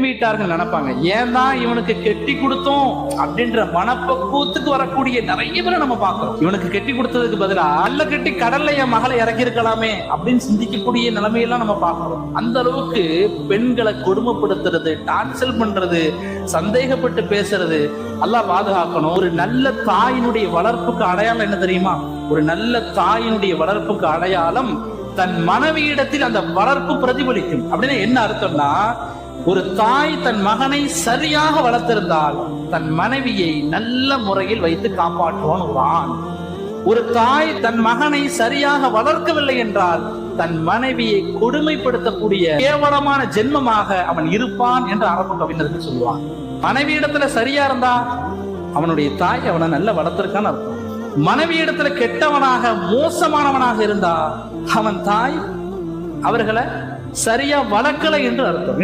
வீட்டார்கள் நினைப்பாங்க, ஏன் தான் இவனுக்கு கெட்டி கொடுத்தோம் அப்படின்ற மனப்பக்குவத்துக்கு வரக்கூடிய நிறைய பேரை நம்ம பார்க்கிறோம். இவனுக்கு கெட்டி கொடுத்ததுக்கு பதிலா அல்ல கெட்டி கடல்ல என் மகளை இறக்கி இருக்கலாமே அப்படின்னு சிந்திக்கக்கூடிய நிலைமையெல்லாம் நம்ம பார்க்கிறோம். அந்த அளவுக்கு பெண்களை கொடுமைப்படுத்துறது, டார்ச்சர் பண்றது, சந்தேகப்பட்டு பேசுறது அல்லாஹ் பாதுகாக்கணும். ஒரு நல்ல தாயினுடைய வளர்ப்புக்கு அடையாளம் என்ன தெரியுமா? ஒரு நல்ல தாயினுடைய வளர்ப்புக்கு அடையாளம் தன் மனைவியிடத்தில் அந்த வளர்ப்பு பிரதிபலிக்கும். அப்படின்னு என்ன அர்த்தம்னா, ஒரு தாய் தன் மகனை சரியாக வளர்த்திருந்தால் தன் மனைவியை நல்ல முறையில் வைத்து காப்பாற்றுவான் ஒரு ஆண். ஒரு தாய் தன் மகனை சரியாக வளர்க்கவில்லை என்றால் தன் மனைவியை கொடுமைப்படுத்தக்கூடிய கேவலமான ஜென்மமாக அவன் இருப்பான் என்று அரபு கவிஞர்கள் சொல்லுவான். மனைவி இடத்துல சரியா இருந்தா அவனுடைய தாய் அவனை நல்ல வளர்த்திருக்கான்னு அர்த்தம். மனைவி இடத்துல கெட்டவனாக மோசமானவனாக இருந்தா அவன் தாய் அவர்களை சரியா வளர்க்கலை என்று அர்த்தம்.